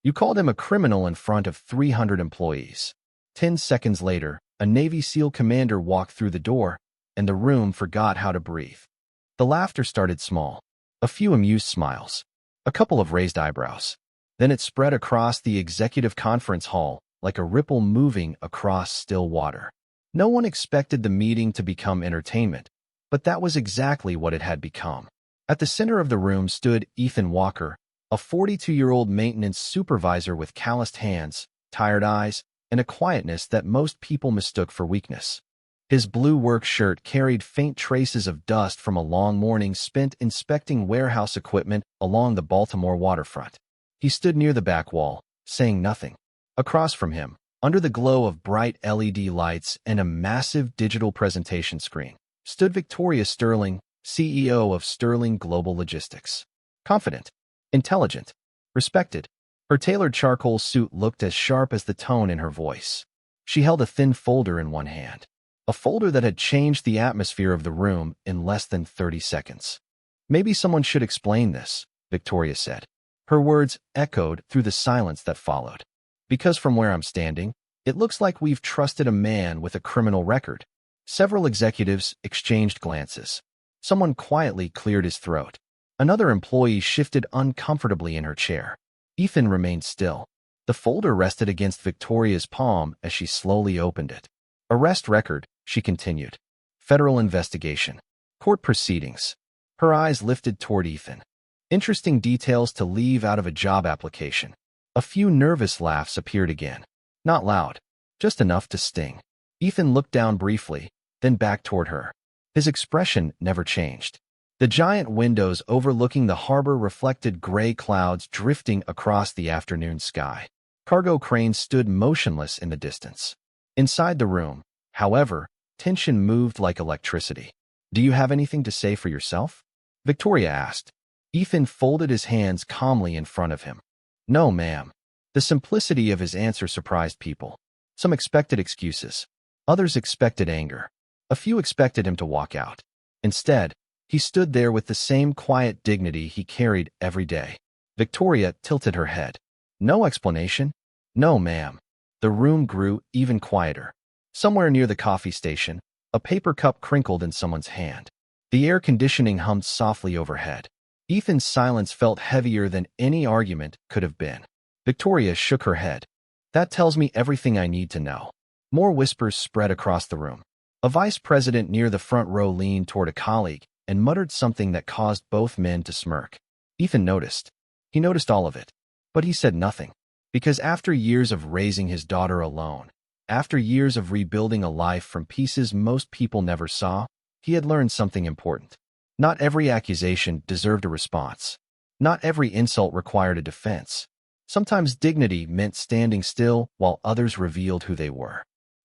You called him a criminal in front of 300 employees. 10 seconds later, a Navy SEAL commander walked through the door, and the room forgot how to breathe. The laughter started small, a few amused smiles, a couple of raised eyebrows. Then it spread across the executive conference hall like a ripple moving across still water. No one expected the meeting to become entertainment, but that was exactly what it had become. At the center of the room stood Ethan Walker, a 42-year-old maintenance supervisor with calloused hands, tired eyes, and a quietness that most people mistook for weakness. His blue work shirt carried faint traces of dust from a long morning spent inspecting warehouse equipment along the Baltimore waterfront. He stood near the back wall, saying nothing. Across from him, under the glow of bright LED lights and a massive digital presentation screen, stood Victoria Sterling, CEO of Sterling Global Logistics. Confident, intelligent, respected. Her tailored charcoal suit looked as sharp as the tone in her voice. She held a thin folder in one hand, a folder that had changed the atmosphere of the room in less than 30 seconds. Maybe someone should explain this, Victoria said. Her words echoed through the silence that followed. Because from where I'm standing, it looks like we've trusted a man with a criminal record. Several executives exchanged glances. Someone quietly cleared his throat. Another employee shifted uncomfortably in her chair. Ethan remained still. The folder rested against Victoria's palm as she slowly opened it. Arrest record, she continued. Federal investigation. Court proceedings. Her eyes lifted toward Ethan. Interesting details to leave out of a job application. A few nervous laughs appeared again. Not loud, just enough to sting. Ethan looked down briefly, then back toward her. His expression never changed. The giant windows overlooking the harbor reflected gray clouds drifting across the afternoon sky. Cargo cranes stood motionless in the distance. Inside the room, however, tension moved like electricity. Do you have anything to say for yourself? Victoria asked. Ethan folded his hands calmly in front of him. No, ma'am. The simplicity of his answer surprised people. Some expected excuses. Others expected anger. A few expected him to walk out. Instead, he stood there with the same quiet dignity he carried every day. Victoria tilted her head. No explanation? No, ma'am. The room grew even quieter. Somewhere near the coffee station, a paper cup crinkled in someone's hand. The air conditioning hummed softly overhead. Ethan's silence felt heavier than any argument could have been. Victoria shook her head. That tells me everything I need to know. More whispers spread across the room. A vice president near the front row leaned toward a colleague and muttered something that caused both men to smirk. Ethan noticed. He noticed all of it. But he said nothing. Because after years of raising his daughter alone, after years of rebuilding a life from pieces most people never saw, he had learned something important. Not every accusation deserved a response. Not every insult required a defense. Sometimes dignity meant standing still while others revealed who they were.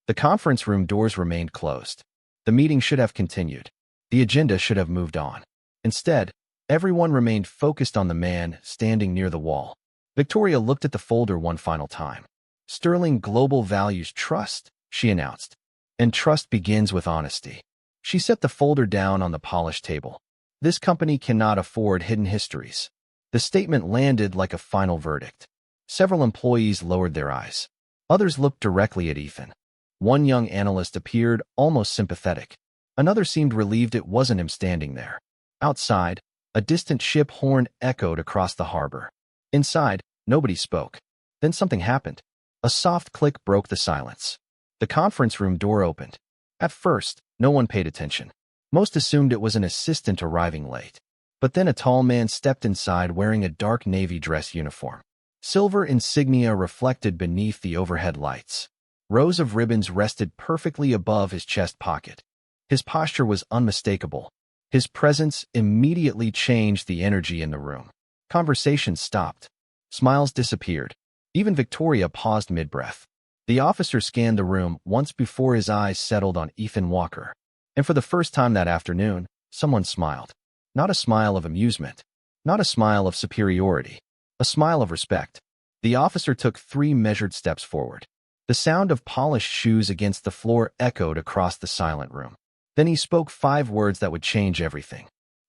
The conference room doors remained closed. The meeting should have continued. The agenda should have moved on. Instead, everyone remained focused on the man standing near the wall. Victoria looked at the folder one final time. Sterling Global values trust, she announced. And trust begins with honesty. She set the folder down on the polished table. This company cannot afford hidden histories. The statement landed like a final verdict. Several employees lowered their eyes. Others looked directly at Ethan. One young analyst appeared almost sympathetic. Another seemed relieved it wasn't him standing there. Outside, a distant ship horn echoed across the harbor. Inside, nobody spoke. Then something happened. A soft click broke the silence. The conference room door opened. At first, no one paid attention. Most assumed it was an assistant arriving late. But then a tall man stepped inside wearing a dark navy dress uniform. Silver insignia reflected beneath the overhead lights. Rows of ribbons rested perfectly above his chest pocket. His posture was unmistakable. His presence immediately changed the energy in the room. Conversations stopped. Smiles disappeared. Even Victoria paused mid-breath. The officer scanned the room once before his eyes settled on Ethan Walker. And for the first time that afternoon, someone smiled. Not a smile of amusement. Not a smile of superiority. A smile of respect. The officer took 3 measured steps forward. The sound of polished shoes against the floor echoed across the silent room. Then he spoke 5 words that would change everything.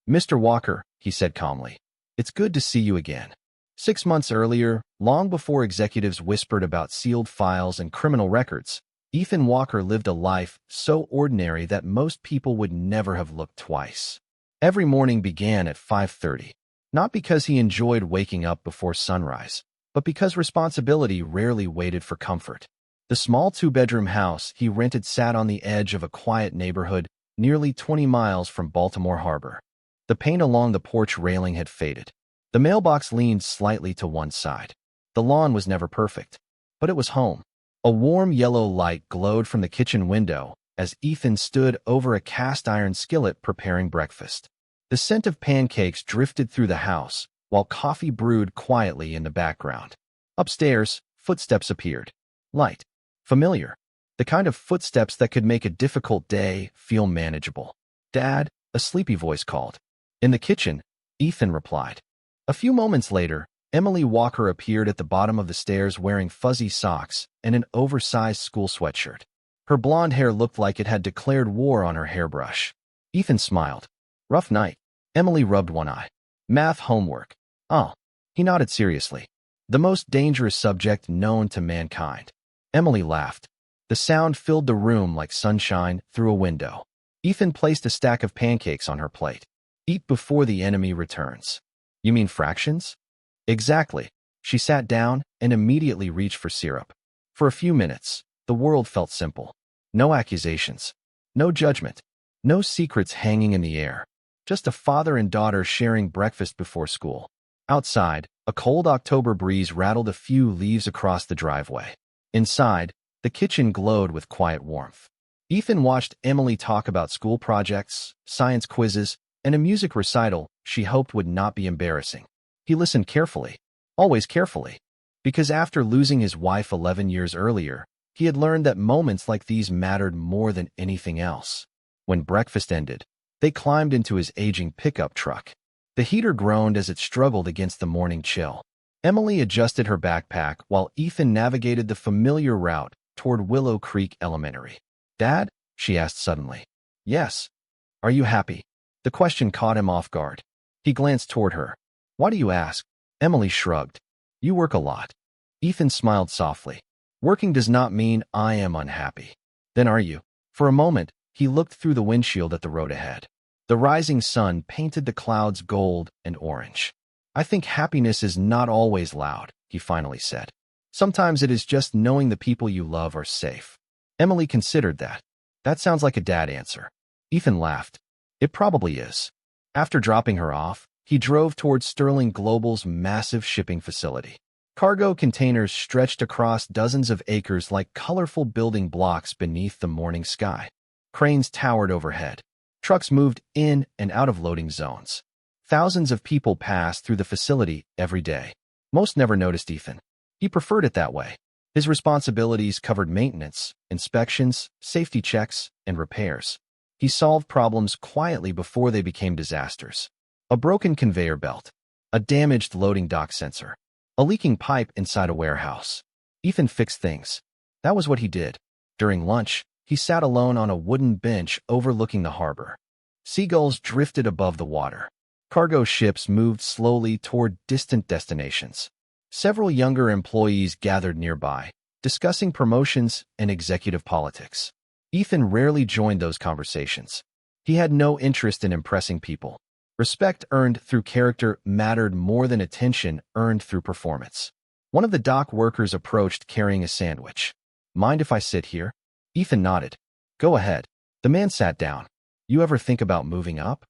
"Mr. Walker," he said calmly, "it's good to see you again. 6 months earlier, long before executives whispered about sealed files and criminal records, Ethan Walker lived a life so ordinary that most people would never have looked twice. Every morning began at 5:30, not because he enjoyed waking up before sunrise, but because responsibility rarely waited for comfort. The small two-bedroom house he rented sat on the edge of a quiet neighborhood nearly 20 miles from Baltimore Harbor. The paint along the porch railing had faded. The mailbox leaned slightly to one side. The lawn was never perfect, but it was home. A warm yellow light glowed from the kitchen window as Ethan stood over a cast-iron skillet preparing breakfast. The scent of pancakes drifted through the house, while coffee brewed quietly in the background. Upstairs, footsteps appeared. Light. Familiar. The kind of footsteps that could make a difficult day feel manageable. "Dad," a sleepy voice called. "In the kitchen," Ethan replied. A few moments later, Emily Walker appeared at the bottom of the stairs wearing fuzzy socks and an oversized school sweatshirt. Her blonde hair looked like it had declared war on her hairbrush. Ethan smiled. "Rough night." Emily rubbed one eye. "Math homework." "Oh." He nodded seriously. "The most dangerous subject known to mankind." Emily laughed. The sound filled the room like sunshine through a window. Ethan placed a stack of pancakes on her plate. "Eat before the enemy returns." "You mean fractions?" "Exactly." She sat down and immediately reached for syrup. For a few minutes, the world felt simple. No accusations. No judgment. No secrets hanging in the air. Just a father and daughter sharing breakfast before school. Outside, a cold October breeze rattled a few leaves across the driveway. Inside, the kitchen glowed with quiet warmth. Ethan watched Emily talk about school projects, science quizzes, and a music recital she hoped would not be embarrassing. He listened carefully, always carefully, because after losing his wife 11 years earlier, he had learned that moments like these mattered more than anything else. When breakfast ended, they climbed into his aging pickup truck. The heater groaned as it struggled against the morning chill. Emily adjusted her backpack while Ethan navigated the familiar route toward Willow Creek Elementary. "Dad?" she asked suddenly. "Yes." "Are you happy?" The question caught him off guard. He glanced toward her. "Why do you ask?" Emily shrugged. "You work a lot." Ethan smiled softly. "Working does not mean I am unhappy." "Then are you?" For a moment, he looked through the windshield at the road ahead. The rising sun painted the clouds gold and orange. "I think happiness is not always loud," he finally said. "Sometimes it is just knowing the people you love are safe." Emily considered that. "That sounds like a dad answer." Ethan laughed. "It probably is." After dropping her off, he drove towards Sterling Global's massive shipping facility. Cargo containers stretched across dozens of acres like colorful building blocks beneath the morning sky. Cranes towered overhead. Trucks moved in and out of loading zones. Thousands of people passed through the facility every day. Most never noticed Ethan. He preferred it that way. His responsibilities covered maintenance, inspections, safety checks, and repairs. He solved problems quietly before they became disasters. A broken conveyor belt, a damaged loading dock sensor, a leaking pipe inside a warehouse. Ethan fixed things. That was what he did. During lunch, he sat alone on a wooden bench overlooking the harbor. Seagulls drifted above the water. Cargo ships moved slowly toward distant destinations. Several younger employees gathered nearby, discussing promotions and executive politics. Ethan rarely joined those conversations. He had no interest in impressing people. Respect earned through character mattered more than attention earned through performance. One of the dock workers approached carrying a sandwich. "Mind if I sit here?" Ethan nodded. "Go ahead." The man sat down. "You ever think about moving up?"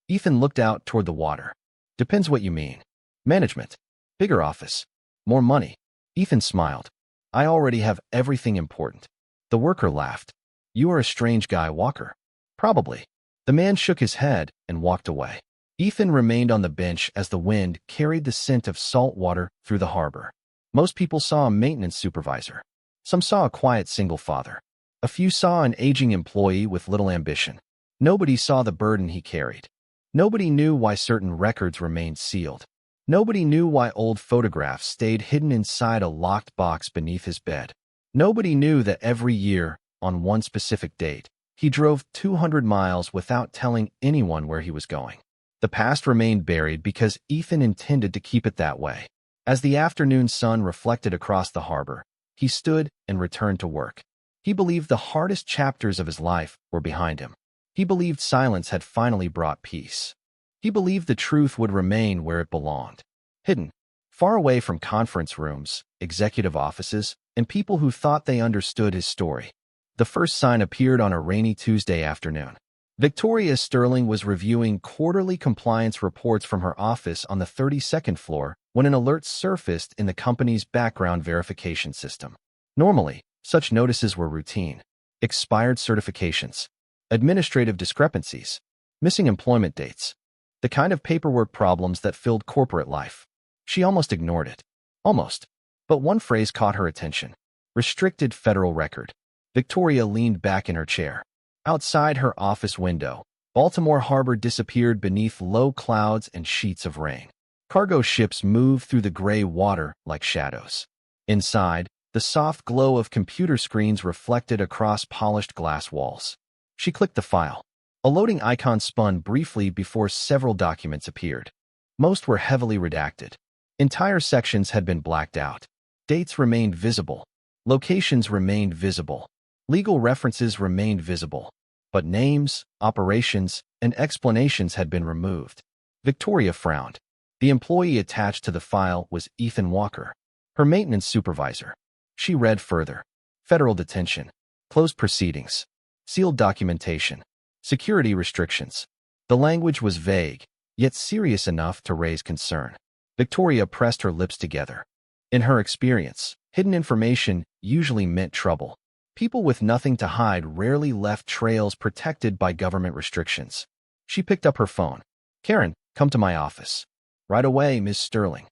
Ethan looked out toward the water. "Depends what you mean." "Management. Bigger office. More money." Ethan smiled. "I already have everything important." The worker laughed. "You are a strange guy, Walker." "Probably." The man shook his head and walked away. Ethan remained on the bench as the wind carried the scent of salt water through the harbor. Most people saw a maintenance supervisor. Some saw a quiet single father. A few saw an aging employee with little ambition. Nobody saw the burden he carried. Nobody knew why certain records remained sealed. Nobody knew why old photographs stayed hidden inside a locked box beneath his bed. Nobody knew that every year, on one specific date, he drove 200 miles without telling anyone where he was going. The past remained buried because Ethan intended to keep it that way. As the afternoon sun reflected across the harbor, he stood and returned to work. He believed the hardest chapters of his life were behind him. He believed silence had finally brought peace. He believed the truth would remain where it belonged, hidden, far away from conference rooms, executive offices, and people who thought they understood his story. The first sign appeared on a rainy Tuesday afternoon. Victoria Sterling was reviewing quarterly compliance reports from her office on the 32nd floor when an alert surfaced in the company's background verification system. Normally, such notices were routine: expired certifications, administrative discrepancies, missing employment dates, the kind of paperwork problems that filled corporate life. She almost ignored it. Almost. But one phrase caught her attention: restricted federal record. Victoria leaned back in her chair. Outside her office window, Baltimore Harbor disappeared beneath low clouds and sheets of rain. Cargo ships moved through the gray water like shadows. Inside, the soft glow of computer screens reflected across polished glass walls. She clicked the file. A loading icon spun briefly before several documents appeared. Most were heavily redacted. Entire sections had been blacked out. Dates remained visible. Locations remained visible. Legal references remained visible. But names, operations, and explanations had been removed. Victoria frowned. The employee attached to the file was Ethan Walker, her maintenance supervisor. She read further. Federal detention. Closed proceedings. Sealed documentation. Security restrictions. The language was vague, yet serious enough to raise concern. Victoria pressed her lips together. In her experience, hidden information usually meant trouble. People with nothing to hide rarely left trails protected by government restrictions. She picked up her phone. "Karen, come to my office." "Right away, Ms. Sterling."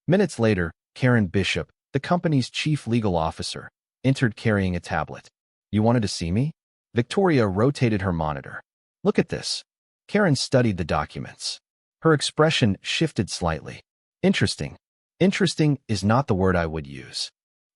Minutes later, Karen Bishop, the company's chief legal officer, entered carrying a tablet. "You wanted to see me?" Victoria rotated her monitor. "Look at this." Karen studied the documents. Her expression shifted slightly. "Interesting." "Interesting is not the word I would use."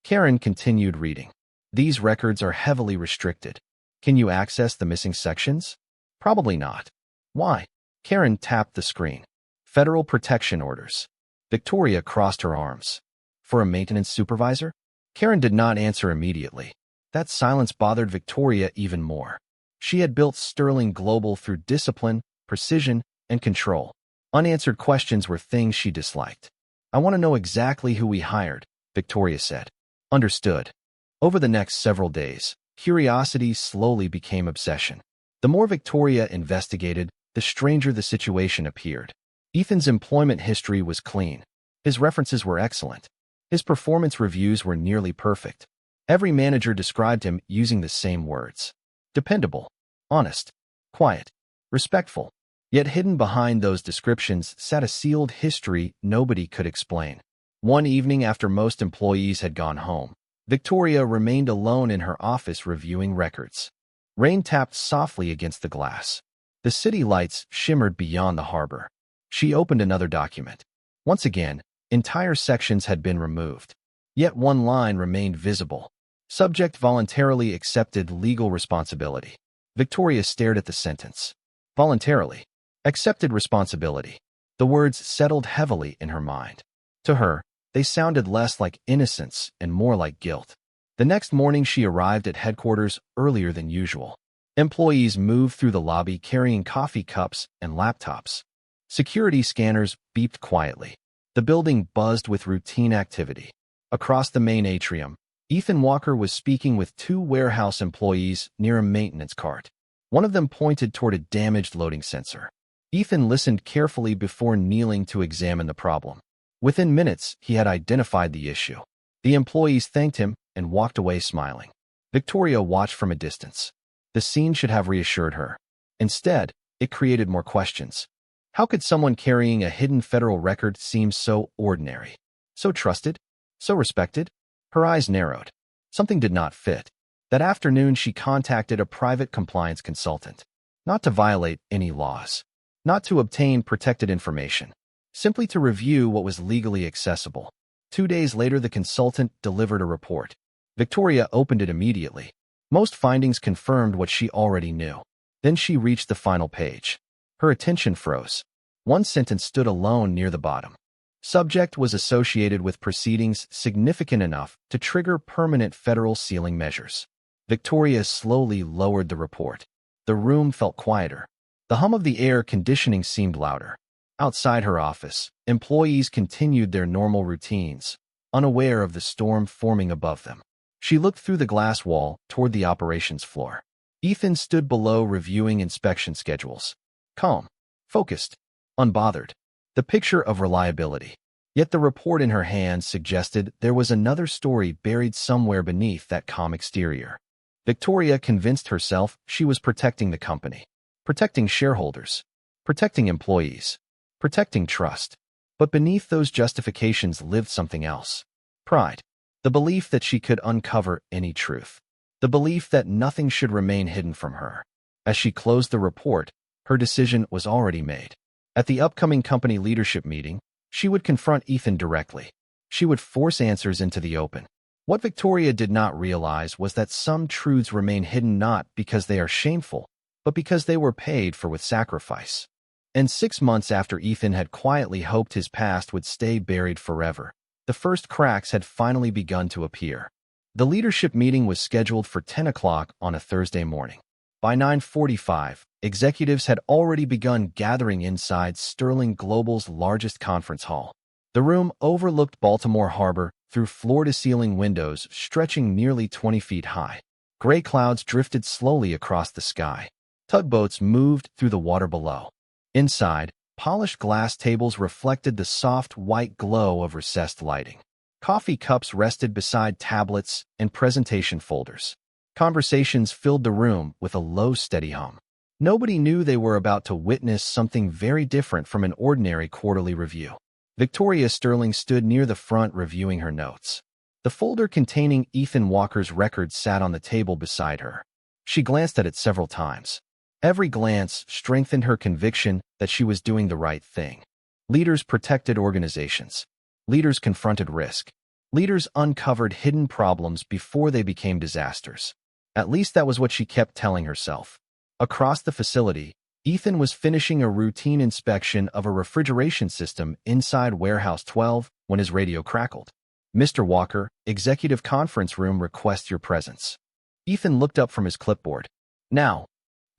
Karen continued reading. "These records are heavily restricted. Can you access the missing sections?" "Probably not." "Why?" Karen tapped the screen. "Federal protection orders." Victoria crossed her arms. "For a maintenance supervisor?" Karen did not answer immediately. That silence bothered Victoria even more. She had built Sterling Global through discipline, precision, and control. Unanswered questions were things she disliked. "I want to know exactly who we hired," Victoria said. "Understood." Over the next several days, curiosity slowly became obsession. The more Victoria investigated, the stranger the situation appeared. Ethan's employment history was clean. His references were excellent. His performance reviews were nearly perfect. Every manager described him using the same words: dependable, honest, quiet, respectful. Yet hidden behind those descriptions sat a sealed history nobody could explain. One evening after most employees had gone home, Victoria remained alone in her office reviewing records. Rain tapped softly against the glass. The city lights shimmered beyond the harbor. She opened another document. Once again, entire sections had been removed. Yet one line remained visible. Subject voluntarily accepted legal responsibility. Victoria stared at the sentence. Voluntarily. Accepted responsibility. The words settled heavily in her mind. To her, they sounded less like innocence and more like guilt. The next morning she arrived at headquarters earlier than usual. Employees moved through the lobby carrying coffee cups and laptops. Security scanners beeped quietly. The building buzzed with routine activity. Across the main atrium, Ethan Walker was speaking with two warehouse employees near a maintenance cart. One of them pointed toward a damaged loading sensor. Ethan listened carefully before kneeling to examine the problem. Within minutes, he had identified the issue. The employees thanked him and walked away smiling. Victoria watched from a distance. The scene should have reassured her. Instead, it created more questions. How could someone carrying a hidden federal record seem so ordinary? So trusted? So respected? Her eyes narrowed. Something did not fit. That afternoon, she contacted a private compliance consultant. Not to violate any laws. Not to obtain protected information. Simply to review what was legally accessible. 2 days later, the consultant delivered a report. Victoria opened it immediately. Most findings confirmed what she already knew. Then she reached the final page. Her attention froze. One sentence stood alone near the bottom. Subject was associated with proceedings significant enough to trigger permanent federal sealing measures. Victoria slowly lowered the report. The room felt quieter. The hum of the air conditioning seemed louder. Outside her office, employees continued their normal routines, unaware of the storm forming above them. She looked through the glass wall toward the operations floor. Ethan stood below reviewing inspection schedules. Calm, focused, unbothered. The picture of reliability. Yet the report in her hand suggested there was another story buried somewhere beneath that calm exterior. Victoria convinced herself she was protecting the company, protecting shareholders, protecting employees, protecting trust. But beneath those justifications lived something else. Pride. The belief that she could uncover any truth. The belief that nothing should remain hidden from her. As she closed the report, her decision was already made. At the upcoming company leadership meeting, she would confront Ethan directly. She would force answers into the open. What Victoria did not realize was that some truths remain hidden not because they are shameful, but because they were paid for with sacrifice. And 6 months after Ethan had quietly hoped his past would stay buried forever, the first cracks had finally begun to appear. The leadership meeting was scheduled for 10 o'clock on a Thursday morning. By 9:45, executives had already begun gathering inside Sterling Global's largest conference hall. The room overlooked Baltimore Harbor through floor-to-ceiling windows stretching nearly 20 feet high. Gray clouds drifted slowly across the sky. Tugboats moved through the water below. Inside, polished glass tables reflected the soft white glow of recessed lighting. Coffee cups rested beside tablets and presentation folders. Conversations filled the room with a low, steady hum. Nobody knew they were about to witness something very different from an ordinary quarterly review. Victoria Sterling stood near the front reviewing her notes. The folder containing Ethan Walker's records sat on the table beside her. She glanced at it several times. Every glance strengthened her conviction that she was doing the right thing. Leaders protected organizations. Leaders confronted risk. Leaders uncovered hidden problems before they became disasters. At least that was what she kept telling herself. Across the facility, Ethan was finishing a routine inspection of a refrigeration system inside Warehouse 12 when his radio crackled. "Mr. Walker, Executive Conference Room requests your presence." Ethan looked up from his clipboard. "Now."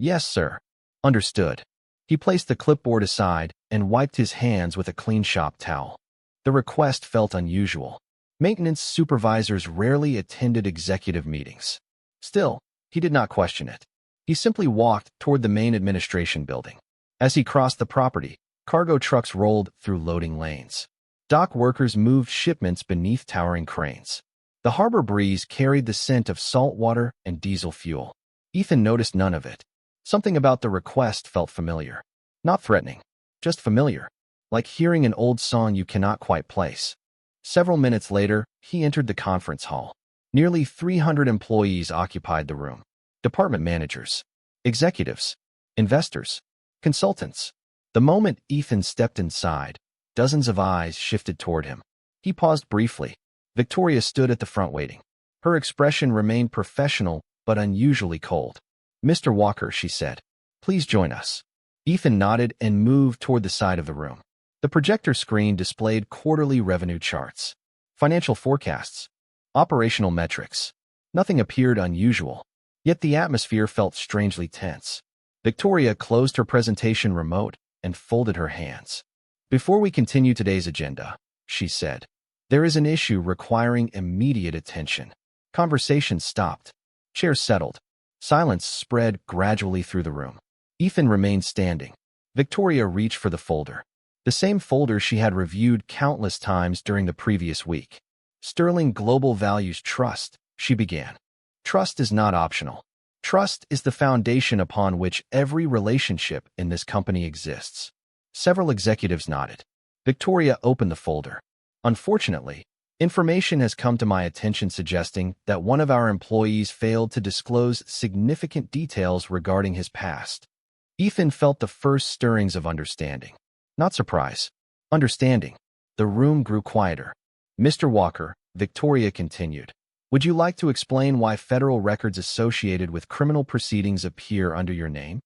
"Yes, sir." "Understood." He placed the clipboard aside and wiped his hands with a clean shop towel. The request felt unusual. Maintenance supervisors rarely attended executive meetings. Still, he did not question it. He simply walked toward the main administration building. As he crossed the property, cargo trucks rolled through loading lanes. Dock workers moved shipments beneath towering cranes. The harbor breeze carried the scent of salt water and diesel fuel. Ethan noticed none of it. Something about the request felt familiar. Not threatening, just familiar, like hearing an old song you cannot quite place. Several minutes later, he entered the conference hall. Nearly 300 employees occupied the room. Department managers, executives, investors, consultants. The moment Ethan stepped inside, dozens of eyes shifted toward him. He paused briefly. Victoria stood at the front waiting. Her expression remained professional but unusually cold. "Mr. Walker," she said, "please join us." Ethan nodded and moved toward the side of the room. The projector screen displayed quarterly revenue charts, financial forecasts, operational metrics. Nothing appeared unusual, yet the atmosphere felt strangely tense. Victoria closed her presentation remote and folded her hands. "Before we continue today's agenda," she said, "there is an issue requiring immediate attention." Conversation stopped. Chairs settled. Silence spread gradually through the room. Ethan remained standing. Victoria reached for the folder. The same folder she had reviewed countless times during the previous week. "Sterling Global values trust," she began. "Trust is not optional. Trust is the foundation upon which every relationship in this company exists." Several executives nodded. Victoria opened the folder. "Unfortunately, information has come to my attention suggesting that one of our employees failed to disclose significant details regarding his past." Ethan felt the first stirrings of understanding. Not surprise. Understanding. The room grew quieter. "Mr. Walker," Victoria continued, "would you like to explain why federal records associated with criminal proceedings appear under your name?"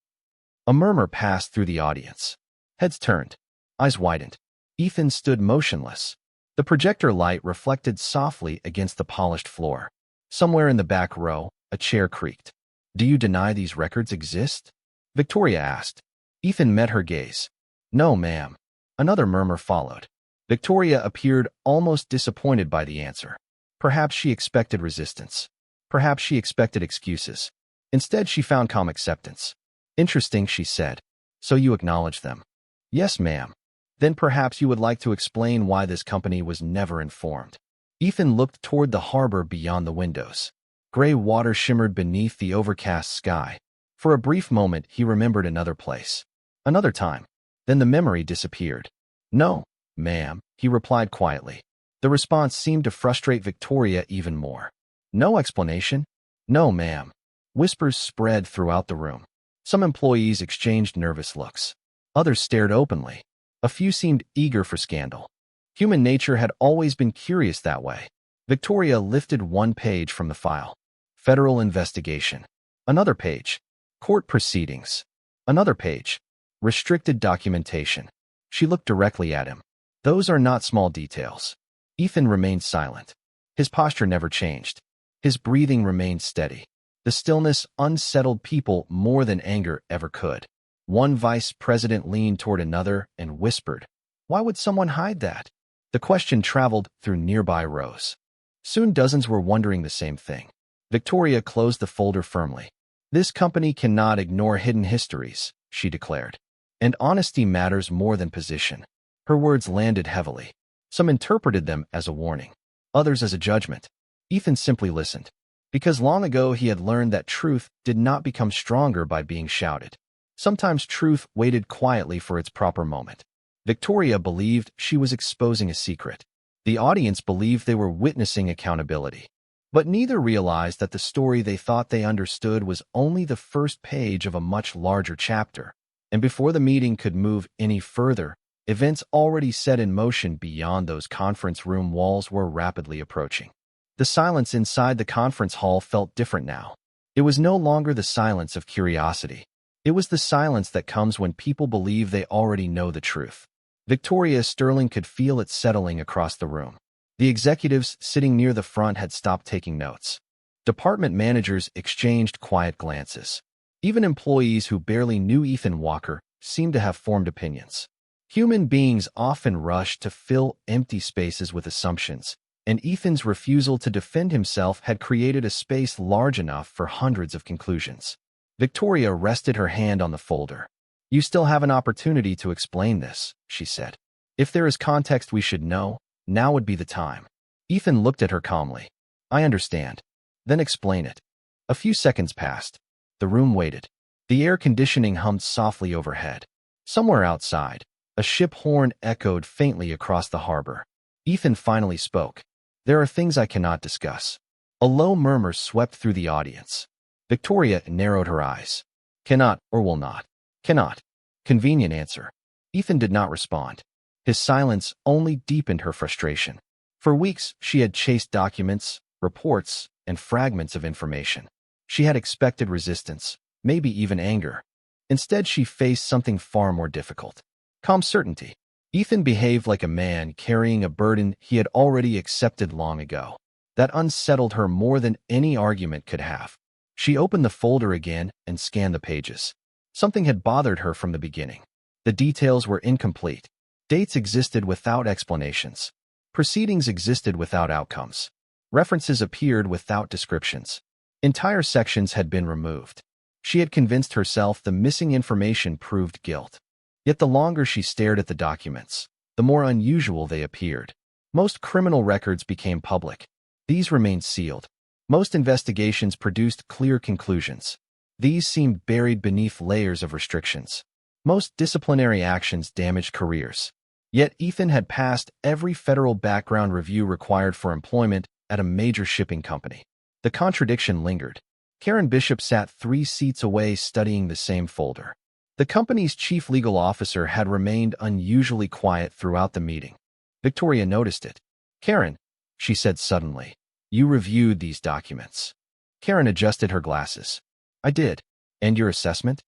A murmur passed through the audience. Heads turned. Eyes widened. Ethan stood motionless. The projector light reflected softly against the polished floor. Somewhere in the back row, a chair creaked. "Do you deny these records exist?" Victoria asked. Ethan met her gaze. "No, ma'am." Another murmur followed. Victoria appeared almost disappointed by the answer. Perhaps she expected resistance. Perhaps she expected excuses. Instead, she found calm acceptance. "Interesting," she said. "So you acknowledge them?" "Yes, ma'am." "Then perhaps you would like to explain why this company was never informed." Ethan looked toward the harbor beyond the windows. Gray water shimmered beneath the overcast sky. For a brief moment, he remembered another place. Another time. Then the memory disappeared. "No, ma'am," he replied quietly. The response seemed to frustrate Victoria even more. "No explanation?" "No, ma'am." Whispers spread throughout the room. Some employees exchanged nervous looks. Others stared openly. A few seemed eager for scandal. Human nature had always been curious that way. Victoria lifted one page from the file. Federal investigation. Another page. Court proceedings. Another page. Restricted documentation. She looked directly at him. "Those are not small details." Ethan remained silent. His posture never changed. His breathing remained steady. The stillness unsettled people more than anger ever could. One vice president leaned toward another and whispered, "Why would someone hide that?" The question traveled through nearby rows. Soon dozens were wondering the same thing. Victoria closed the folder firmly. "This company cannot ignore hidden histories," she declared. "And honesty matters more than position." Her words landed heavily. Some interpreted them as a warning, others as a judgment. Ethan simply listened, because long ago he had learned that truth did not become stronger by being shouted. Sometimes truth waited quietly for its proper moment. Victoria believed she was exposing a secret. The audience believed they were witnessing accountability. But neither realized that the story they thought they understood was only the first page of a much larger chapter. And before the meeting could move any further, events already set in motion beyond those conference room walls were rapidly approaching. The silence inside the conference hall felt different now. It was no longer the silence of curiosity. It was the silence that comes when people believe they already know the truth. Victoria Sterling could feel it settling across the room. The executives sitting near the front had stopped taking notes. Department managers exchanged quiet glances. Even employees who barely knew Ethan Walker seemed to have formed opinions. Human beings often rush to fill empty spaces with assumptions, and Ethan's refusal to defend himself had created a space large enough for hundreds of conclusions. Victoria rested her hand on the folder. "You still have an opportunity to explain this," she said. "If there is context we should know, now would be the time." Ethan looked at her calmly. "I understand. Then explain it." A few seconds passed. The room waited. The air conditioning hummed softly overhead. Somewhere outside, a ship horn echoed faintly across the harbor. Ethan finally spoke. "There are things I cannot discuss." A low murmur swept through the audience. Victoria narrowed her eyes. "Cannot or will not." "Cannot." Convenient answer. Ethan did not respond. His silence only deepened her frustration. For weeks, she had chased documents, reports, and fragments of information. She had expected resistance, maybe even anger. Instead, she faced something far more difficult. Calm certainty. Ethan behaved like a man carrying a burden he had already accepted long ago. That unsettled her more than any argument could have. She opened the folder again and scanned the pages. Something had bothered her from the beginning. The details were incomplete. Dates existed without explanations. Proceedings existed without outcomes. References appeared without descriptions. Entire sections had been removed. She had convinced herself the missing information proved guilt. Yet the longer she stared at the documents, the more unusual they appeared. Most criminal records became public. These remained sealed. Most investigations produced clear conclusions. These seemed buried beneath layers of restrictions. Most disciplinary actions damaged careers. Yet Ethan had passed every federal background review required for employment at a major shipping company. The contradiction lingered. Karen Bishop sat 3 seats away studying the same folder. The company's chief legal officer had remained unusually quiet throughout the meeting. Victoria noticed it. "Karen," she said suddenly, "you reviewed these documents." Karen adjusted her glasses. "I did. And your assessment?"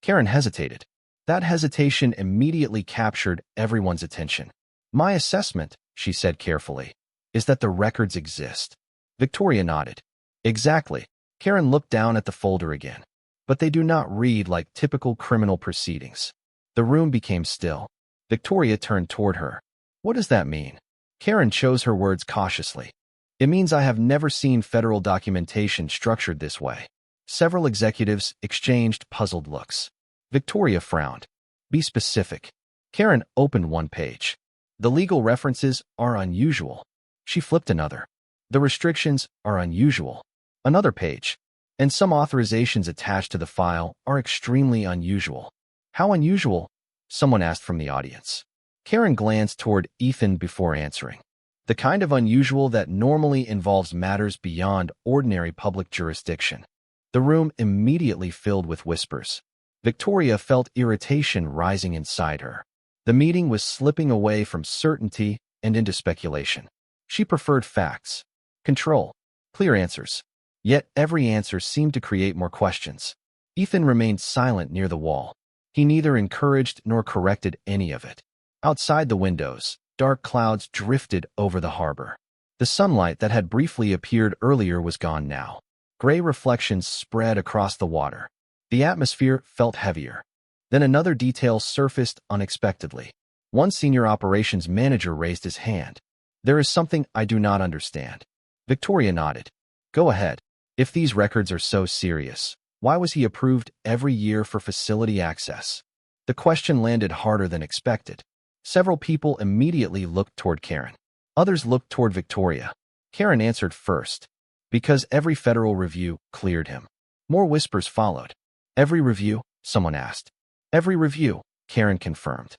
Karen hesitated. That hesitation immediately captured everyone's attention. My assessment, she said carefully, is that the records exist. Victoria nodded. Exactly. Karen looked down at the folder again. But they do not read like typical criminal proceedings. The room became still. Victoria turned toward her. What does that mean? Karen chose her words cautiously. It means I have never seen federal documentation structured this way. Several executives exchanged puzzled looks. Victoria frowned. Be specific. Karen opened one page. The legal references are unusual. She flipped another. The restrictions are unusual. Another page. And some authorizations attached to the file are extremely unusual. How unusual? Someone asked from the audience. Karen glanced toward Ethan before answering. The kind of unusual that normally involves matters beyond ordinary public jurisdiction. The room immediately filled with whispers. Victoria felt irritation rising inside her. The meeting was slipping away from certainty and into speculation. She preferred facts, control, clear answers. Yet every answer seemed to create more questions. Ethan remained silent near the wall. He neither encouraged nor corrected any of it. Outside the windows, dark clouds drifted over the harbor. The sunlight that had briefly appeared earlier was gone now. Gray reflections spread across the water. The atmosphere felt heavier. Then another detail surfaced unexpectedly. One senior operations manager raised his hand. There is something I do not understand. Victoria nodded. Go ahead. If these records are so serious, why was he approved every year for facility access? The question landed harder than expected. Several people immediately looked toward Karen. Others looked toward Victoria. Karen answered first. Because every federal review cleared him. More whispers followed. Every review? Someone asked. Every review, Karen confirmed.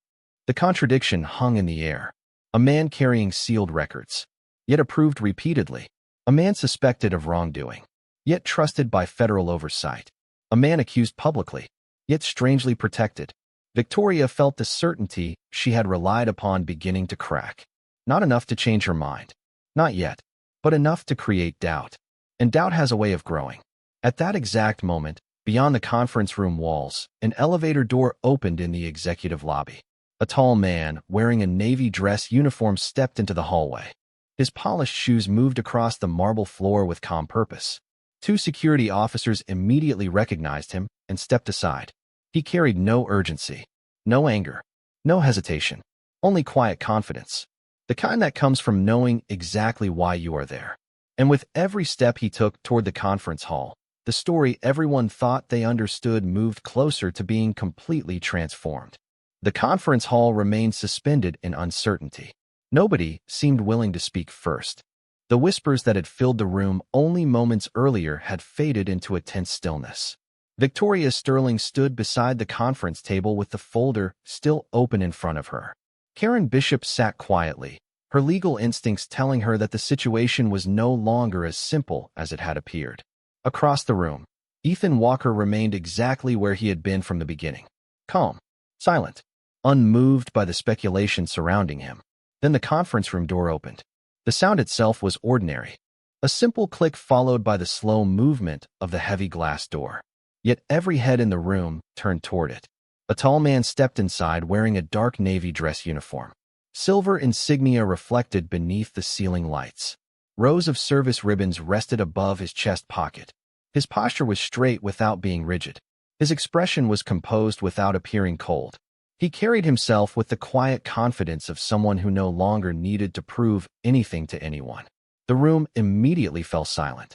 The contradiction hung in the air. A man carrying sealed records, yet approved repeatedly. A man suspected of wrongdoing, yet trusted by federal oversight. A man accused publicly, yet strangely protected. Victoria felt the certainty she had relied upon beginning to crack. Not enough to change her mind. Not yet, but enough to create doubt. And doubt has a way of growing. At that exact moment, beyond the conference room walls, an elevator door opened in the executive lobby. A tall man, wearing a navy dress uniform, stepped into the hallway. His polished shoes moved across the marble floor with calm purpose. Two security officers immediately recognized him and stepped aside. He carried no urgency, no anger, no hesitation, only quiet confidence. The kind that comes from knowing exactly why you are there. And with every step he took toward the conference hall, the story everyone thought they understood moved closer to being completely transformed. The conference hall remained suspended in uncertainty. Nobody seemed willing to speak first. The whispers that had filled the room only moments earlier had faded into a tense stillness. Victoria Sterling stood beside the conference table with the folder still open in front of her. Karen Bishop sat quietly, her legal instincts telling her that the situation was no longer as simple as it had appeared. Across the room, Ethan Walker remained exactly where he had been from the beginning. Calm, silent, unmoved by the speculation surrounding him. Then the conference room door opened. The sound itself was ordinary. A simple click followed by the slow movement of the heavy glass door. Yet every head in the room turned toward it. A tall man stepped inside wearing a dark navy dress uniform. Silver insignia reflected beneath the ceiling lights. Rows of service ribbons rested above his chest pocket. His posture was straight without being rigid. His expression was composed without appearing cold. He carried himself with the quiet confidence of someone who no longer needed to prove anything to anyone. The room immediately fell silent.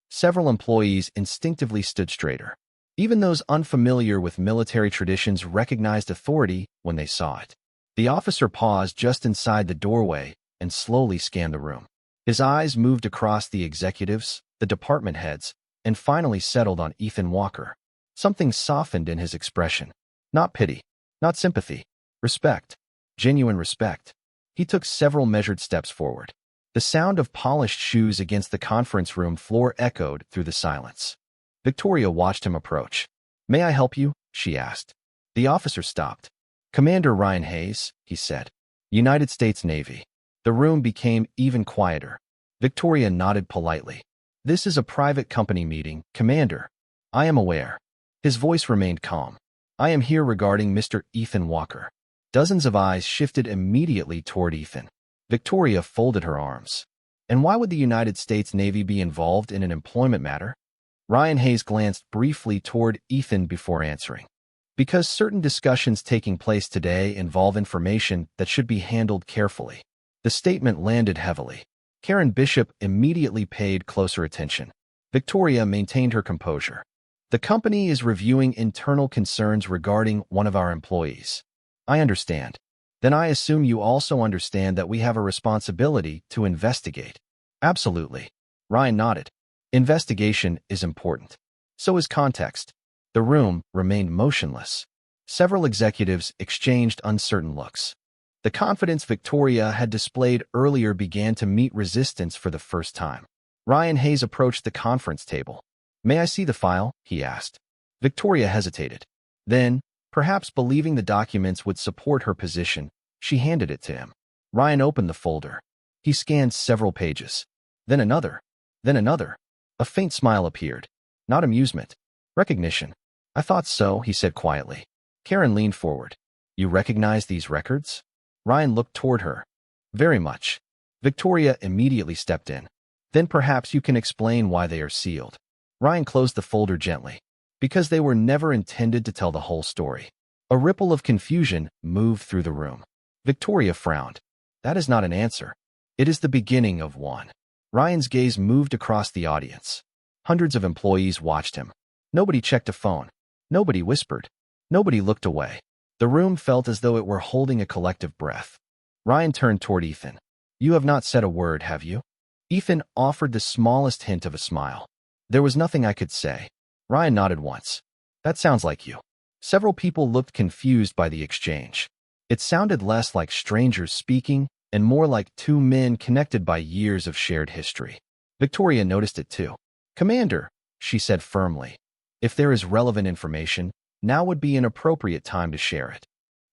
Several employees instinctively stood straighter. Even those unfamiliar with military traditions recognized authority when they saw it. The officer paused just inside the doorway and slowly scanned the room. His eyes moved across the executives, the department heads, and finally settled on Ethan Walker. Something softened in his expression. Not pity, not sympathy. Respect. Genuine respect. He took several measured steps forward. The sound of polished shoes against the conference room floor echoed through the silence. Victoria watched him approach. "May I help you?" she asked. The officer stopped. "Commander Ryan Hayes," he said. "United States Navy." The room became even quieter. Victoria nodded politely. "This is a private company meeting, Commander. I am aware." His voice remained calm. "I am here regarding Mr. Ethan Walker." Dozens of eyes shifted immediately toward Ethan. Victoria folded her arms. And why would the United States Navy be involved in an employment matter? Ryan Hayes glanced briefly toward Ethan before answering. Because certain discussions taking place today involve information that should be handled carefully. The statement landed heavily. Karen Bishop immediately paid closer attention. Victoria maintained her composure. The company is reviewing internal concerns regarding one of our employees. I understand. Then I assume you also understand that we have a responsibility to investigate. Absolutely. Ryan nodded. Investigation is important. So is context. The room remained motionless. Several executives exchanged uncertain looks. The confidence Victoria had displayed earlier began to meet resistance for the first time. Ryan Hayes approached the conference table. May I see the file? He asked. Victoria hesitated. Then, perhaps believing the documents would support her position, she handed it to him. Ryan opened the folder. He scanned several pages. Then another. Then another. A faint smile appeared. Not amusement. Recognition. I thought so, he said quietly. Karen leaned forward. You recognize these records? Ryan looked toward her. Very much. Victoria immediately stepped in. Then perhaps you can explain why they are sealed. Ryan closed the folder gently. Because they were never intended to tell the whole story. A ripple of confusion moved through the room. Victoria frowned. That is not an answer. It is the beginning of one. Ryan's gaze moved across the audience. Hundreds of employees watched him. Nobody checked a phone. Nobody whispered. Nobody looked away. The room felt as though it were holding a collective breath. Ryan turned toward Ethan. You have not said a word, have you? Ethan offered the smallest hint of a smile. There was nothing I could say. Ryan nodded once. That sounds like you. Several people looked confused by the exchange. It sounded less like strangers speaking and more like two men connected by years of shared history. Victoria noticed it too. Commander, she said firmly. If there is relevant information, now would be an appropriate time to share it.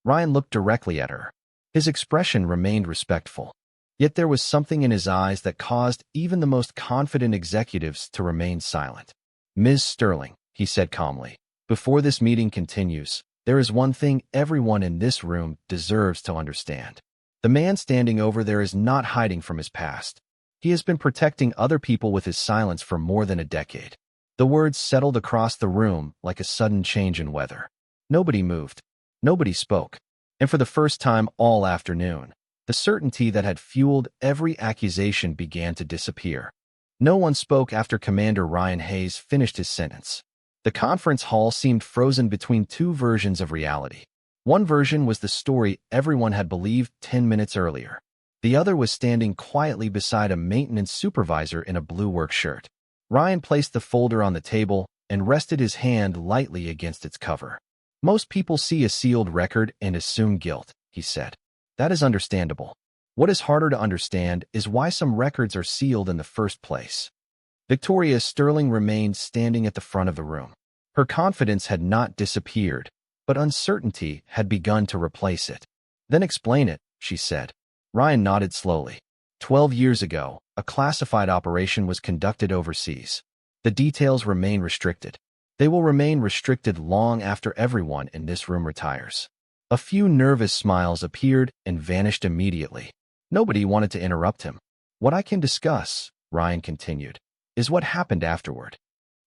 Ryan looked directly at her. His expression remained respectful. Yet there was something in his eyes that caused even the most confident executives to remain silent. Ms. Sterling, he said calmly, before this meeting continues, there is one thing everyone in this room deserves to understand. The man standing over there is not hiding from his past. He has been protecting other people with his silence for more than a decade. The words settled across the room like a sudden change in weather. Nobody moved. Nobody spoke. And for the first time all afternoon, the certainty that had fueled every accusation began to disappear. No one spoke after Commander Ryan Hayes finished his sentence. The conference hall seemed frozen between two versions of reality. One version was the story everyone had believed 10 minutes earlier. The other was standing quietly beside a maintenance supervisor in a blue work shirt. Ryan placed the folder on the table and rested his hand lightly against its cover. Most people see a sealed record and assume guilt, he said. That is understandable. What is harder to understand is why some records are sealed in the first place. Victoria Sterling remained standing at the front of the room. Her confidence had not disappeared, but uncertainty had begun to replace it. Then explain it, she said. Ryan nodded slowly. 12 years ago, a classified operation was conducted overseas. The details remain restricted. They will remain restricted long after everyone in this room retires. A few nervous smiles appeared and vanished immediately. Nobody wanted to interrupt him. What I can discuss, Ryan continued, is what happened afterward.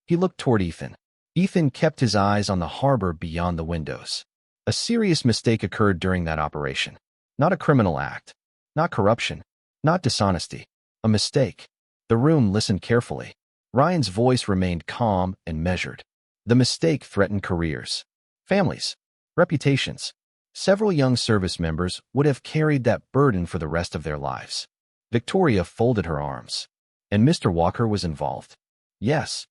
He looked toward Ethan. Ethan kept his eyes on the harbor beyond the windows. A serious mistake occurred during that operation. Not a criminal act. Not corruption. Not dishonesty. A mistake. The room listened carefully. Ryan's voice remained calm and measured. The mistake threatened careers, families, reputations. Several young service members would have carried that burden for the rest of their lives. Victoria folded her arms. And Mr. Walker was involved. Yes.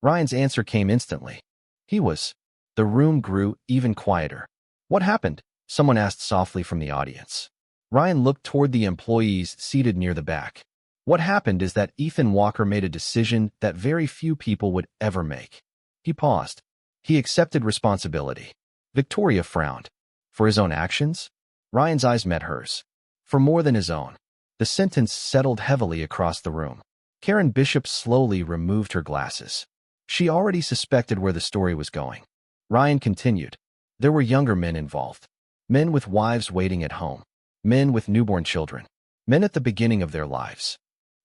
Ryan's answer came instantly. He was. The room grew even quieter. What happened? Someone asked softly from the audience. Ryan looked toward the employees seated near the back. What happened is that Ethan Walker made a decision that very few people would ever make. He paused. He accepted responsibility. Victoria frowned. For his own actions? Ryan's eyes met hers. For more than his own. The sentence settled heavily across the room. Karen Bishop slowly removed her glasses. She already suspected where the story was going. Ryan continued. There were younger men involved. Men with wives waiting at home. Men with newborn children. Men at the beginning of their lives.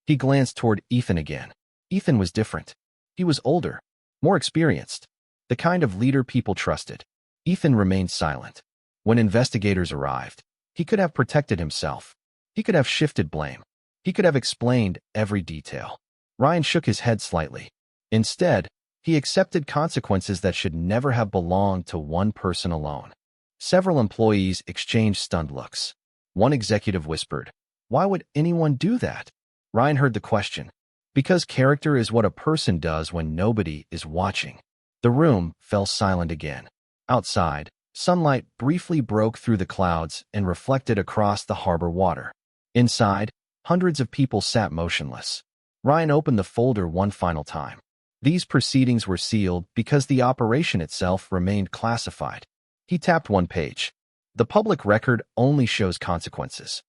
He glanced toward Ethan again. Ethan was different. He was older, more experienced, the kind of leader people trusted. Ethan remained silent. When investigators arrived, he could have protected himself. He could have shifted blame. He could have explained every detail. Ryan shook his head slightly. Instead, he accepted consequences that should never have belonged to one person alone. Several employees exchanged stunned looks. One executive whispered, "Why would anyone do that?" Ryan heard the question. Because character is what a person does when nobody is watching. The room fell silent again. Outside, sunlight briefly broke through the clouds and reflected across the harbor water. Inside, hundreds of people sat motionless. Ryan opened the folder one final time. These proceedings were sealed because the operation itself remained classified. He tapped one page. The public record only shows consequences.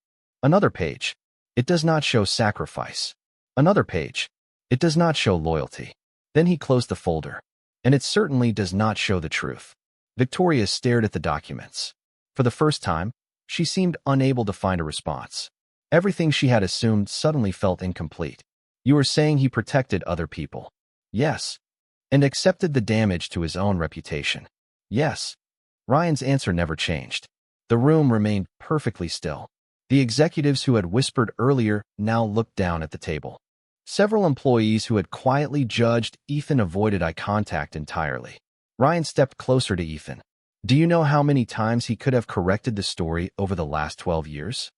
Another page. It does not show sacrifice. Another page. It does not show loyalty. Then he closed the folder. And it certainly does not show the truth. Victoria stared at the documents. For the first time, she seemed unable to find a response. Everything she had assumed suddenly felt incomplete. You are saying he protected other people? Yes. And accepted the damage to his own reputation? Yes. Ryan's answer never changed. The room remained perfectly still. The executives who had whispered earlier now looked down at the table. Several employees who had quietly judged Ethan avoided eye contact entirely. Ryan stepped closer to Ethan. Do you know how many times he could have corrected the story over the last 12 years?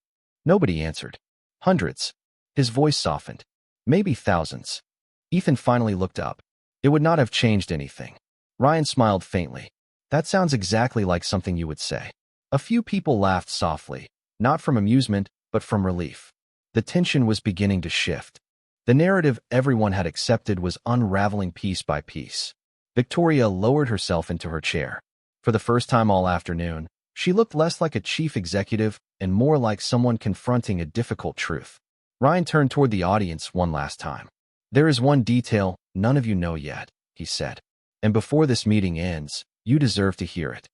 Nobody answered. Hundreds. His voice softened. Maybe thousands. Ethan finally looked up. It would not have changed anything. Ryan smiled faintly. That sounds exactly like something you would say. A few people laughed softly, not from amusement, but from relief. The tension was beginning to shift. The narrative everyone had accepted was unraveling piece by piece. Victoria lowered herself into her chair. For the first time all afternoon, she looked less like a chief executive and more like someone confronting a difficult truth. Ryan turned toward the audience one last time. There is one detail none of you know yet, he said. And before this meeting ends, you deserve to hear it.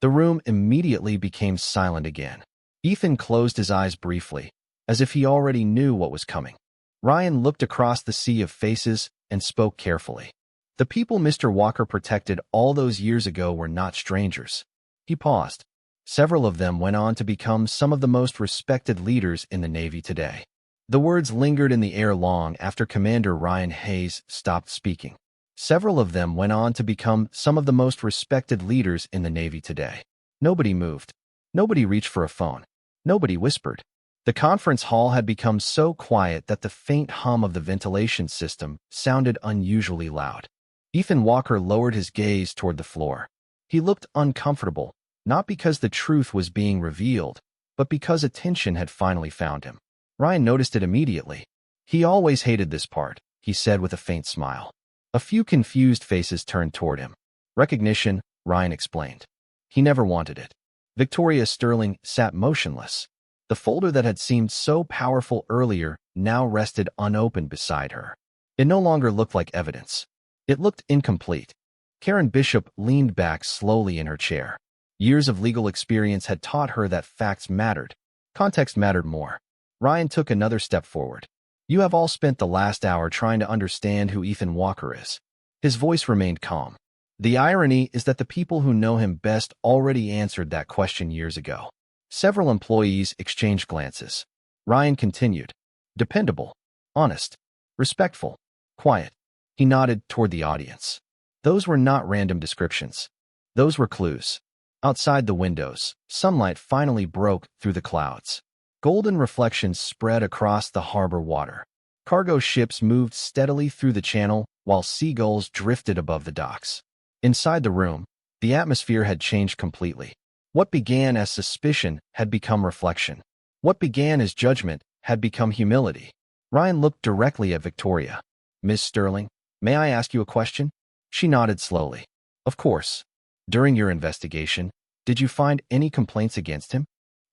The room immediately became silent again. Ethan closed his eyes briefly, as if he already knew what was coming. Ryan looked across the sea of faces and spoke carefully. The people Mr. Walker protected all those years ago were not strangers. He paused. Several of them went on to become some of the most respected leaders in the Navy today. The words lingered in the air long after Commander Ryan Hayes stopped speaking. Several of them went on to become some of the most respected leaders in the Navy today. Nobody moved. Nobody reached for a phone. Nobody whispered. The conference hall had become so quiet that the faint hum of the ventilation system sounded unusually loud. Ethan Walker lowered his gaze toward the floor. He looked uncomfortable, not because the truth was being revealed, but because attention had finally found him. Ryan noticed it immediately. He always hated this part, he said with a faint smile. A few confused faces turned toward him. Recognition, Ryan explained. He never wanted it. Victoria Sterling sat motionless. The folder that had seemed so powerful earlier now rested unopened beside her. It no longer looked like evidence. It looked incomplete. Karen Bishop leaned back slowly in her chair. Years of legal experience had taught her that facts mattered. Context mattered more. Ryan took another step forward. You have all spent the last hour trying to understand who Ethan Walker is. His voice remained calm. The irony is that the people who know him best already answered that question years ago. Several employees exchanged glances. Ryan continued. Dependable, honest, respectful, quiet. He nodded toward the audience. Those were not random descriptions. Those were clues. Outside the windows, sunlight finally broke through the clouds. Golden reflections spread across the harbor water. Cargo ships moved steadily through the channel while seagulls drifted above the docks. Inside the room, the atmosphere had changed completely. What began as suspicion had become reflection. What began as judgment had become humility. Ryan looked directly at Victoria. Miss Sterling, may I ask you a question? She nodded slowly. Of course. During your investigation, did you find any complaints against him?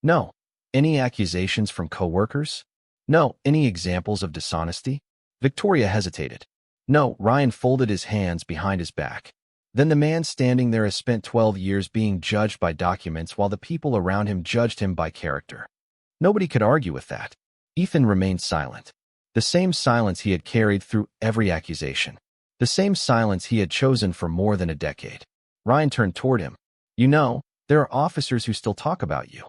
No. Any accusations from coworkers? No. Any examples of dishonesty? Victoria hesitated. No. Ryan folded his hands behind his back. Then the man standing there has spent 12 years being judged by documents while the people around him judged him by character. Nobody could argue with that. Ethan remained silent. The same silence he had carried through every accusation. The same silence he had chosen for more than a decade. Ryan turned toward him. You know, there are officers who still talk about you.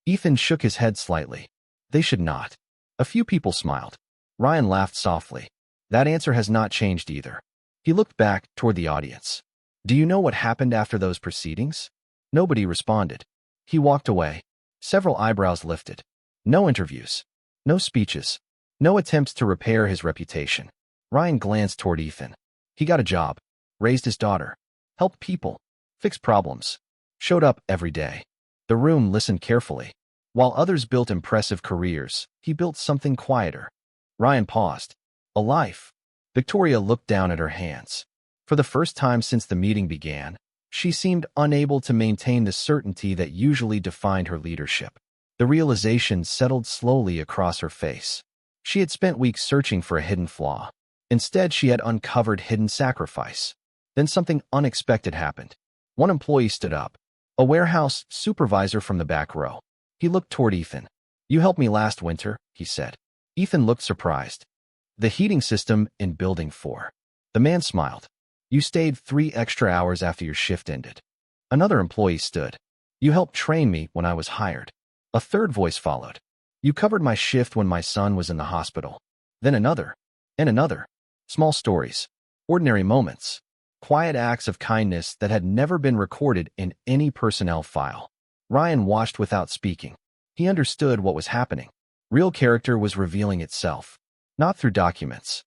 Ethan shook his head slightly. They should not. A few people smiled. Ryan laughed softly. That answer has not changed either. He looked back toward the audience. Do you know what happened after those proceedings? Nobody responded. He walked away. Several eyebrows lifted. No interviews. No speeches. No attempts to repair his reputation. Ryan glanced toward Ethan. He got a job, raised his daughter, helped people, fixed problems, showed up every day. The room listened carefully. While others built impressive careers, he built something quieter. Ryan paused. A life. Victoria looked down at her hands. For the first time since the meeting began, she seemed unable to maintain the certainty that usually defined her leadership. The realization settled slowly across her face. She had spent weeks searching for a hidden flaw. Instead, she had uncovered hidden sacrifice. Then something unexpected happened. One employee stood up, a warehouse supervisor from the back row. He looked toward Ethan. You helped me last winter, he said. Ethan looked surprised. The heating system in Building 4. The man smiled. You stayed 3 extra hours after your shift ended. Another employee stood. You helped train me when I was hired. A third voice followed. You covered my shift when my son was in the hospital. Then another, and another. Small stories, ordinary moments, quiet acts of kindness that had never been recorded in any personnel file. Ryan watched without speaking. He understood what was happening. Real character was revealing itself, not through documents,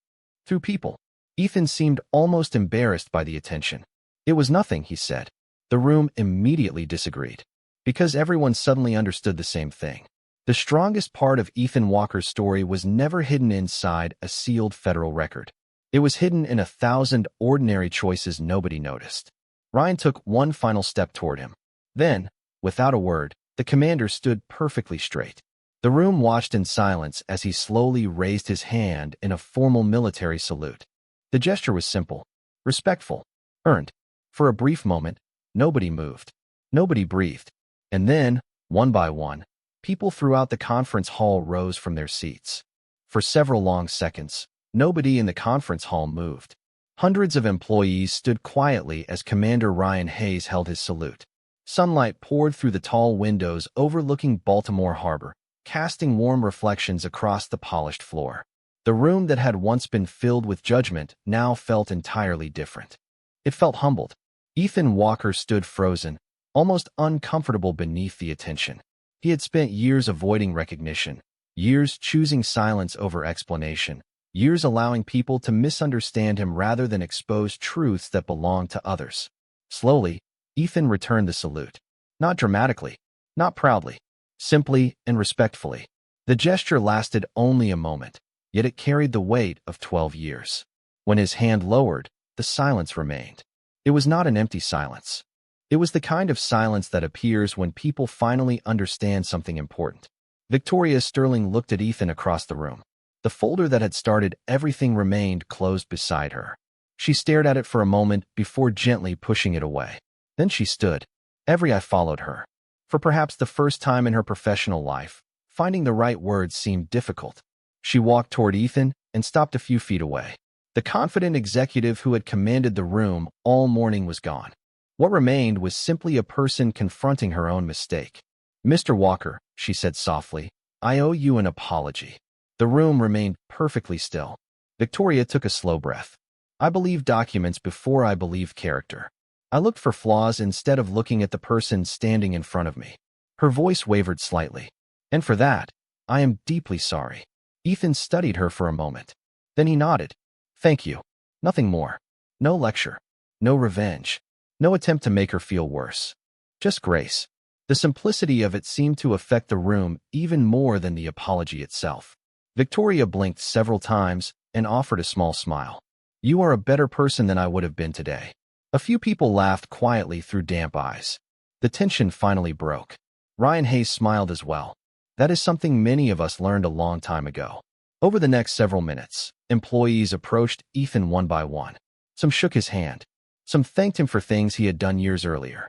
through people. Ethan seemed almost embarrassed by the attention. It was nothing, he said. The room immediately disagreed, because everyone suddenly understood the same thing. The strongest part of Ethan Walker's story was never hidden inside a sealed federal record. It was hidden in 1,000 ordinary choices nobody noticed. Ryan took one final step toward him. Then, without a word, the commander stood perfectly straight. The room watched in silence as he slowly raised his hand in a formal military salute. The gesture was simple, respectful, earned. For a brief moment, nobody moved. Nobody breathed. And then, one by one, people throughout the conference hall rose from their seats. For several long seconds, nobody in the conference hall moved. Hundreds of employees stood quietly as Commander Ryan Hayes held his salute. Sunlight poured through the tall windows overlooking Baltimore Harbor, casting warm reflections across the polished floor. The room that had once been filled with judgment now felt entirely different. It felt humbled. Ethan Walker stood frozen, almost uncomfortable beneath the attention. He had spent years avoiding recognition, years choosing silence over explanation, years allowing people to misunderstand him rather than expose truths that belonged to others. Slowly, Ethan returned the salute. Not dramatically, not proudly, simply and respectfully. The gesture lasted only a moment, yet it carried the weight of 12 years. When his hand lowered, the silence remained. It was not an empty silence. It was the kind of silence that appears when people finally understand something important. Victoria Sterling looked at Ethan across the room. The folder that had started everything remained closed beside her. She stared at it for a moment before gently pushing it away. Then she stood. Every eye followed her. For perhaps the first time in her professional life, finding the right words seemed difficult. She walked toward Ethan and stopped a few feet away. The confident executive who had commanded the room all morning was gone. What remained was simply a person confronting her own mistake. Mr. Walker, she said softly, I owe you an apology. The room remained perfectly still. Victoria took a slow breath. I believed documents before I believed character. I looked for flaws instead of looking at the person standing in front of me. Her voice wavered slightly. And for that, I am deeply sorry. Ethan studied her for a moment. Then he nodded. Thank you. Nothing more. No lecture. No revenge. No attempt to make her feel worse. Just grace. The simplicity of it seemed to affect the room even more than the apology itself. Victoria blinked several times and offered a small smile. You are a better person than I would have been today. A few people laughed quietly through damp eyes. The tension finally broke. Ryan Hayes smiled as well. That is something many of us learned a long time ago. Over the next several minutes, employees approached Ethan one by one. Some shook his hand. Some thanked him for things he had done years earlier.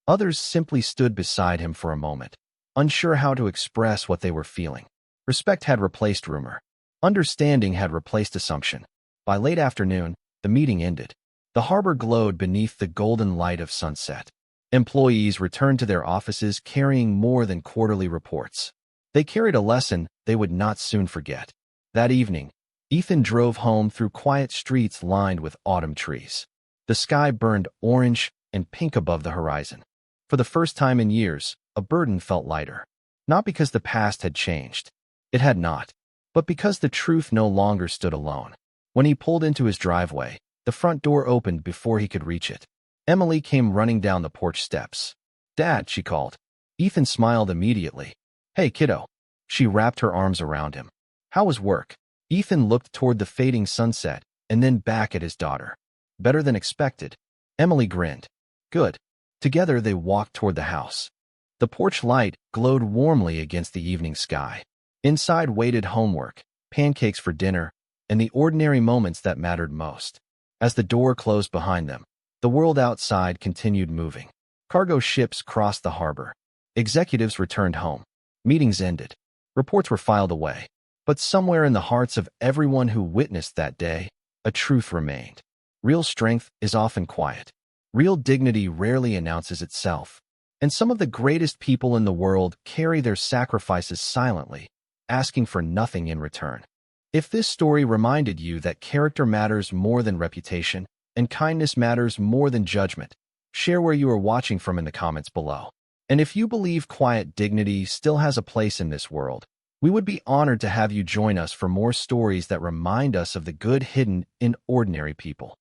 Others simply stood beside him for a moment, unsure how to express what they were feeling. Respect had replaced rumor. Understanding had replaced assumption. By late afternoon, the meeting ended. The harbor glowed beneath the golden light of sunset. Employees returned to their offices carrying more than quarterly reports. They carried a lesson they would not soon forget. That evening, Ethan drove home through quiet streets lined with autumn trees. The sky burned orange and pink above the horizon. For the first time in years, a burden felt lighter. Not because the past had changed. It had not. But because the truth no longer stood alone. When he pulled into his driveway, the front door opened before he could reach it. Emily came running down the porch steps. "Dad," she called. Ethan smiled immediately. "Hey, kiddo." She wrapped her arms around him. "How was work?" Ethan looked toward the fading sunset and then back at his daughter. "Better than expected." Emily grinned. "Good." Together they walked toward the house. The porch light glowed warmly against the evening sky. Inside waited homework, pancakes for dinner, and the ordinary moments that mattered most. As the door closed behind them, the world outside continued moving. Cargo ships crossed the harbor. Executives returned home. Meetings ended. Reports were filed away. But somewhere in the hearts of everyone who witnessed that day, a truth remained. Real strength is often quiet. Real dignity rarely announces itself. And some of the greatest people in the world carry their sacrifices silently, asking for nothing in return. If this story reminded you that character matters more than reputation, and kindness matters more than judgment, share where you are watching from in the comments below. And if you believe quiet dignity still has a place in this world, we would be honored to have you join us for more stories that remind us of the good hidden in ordinary people.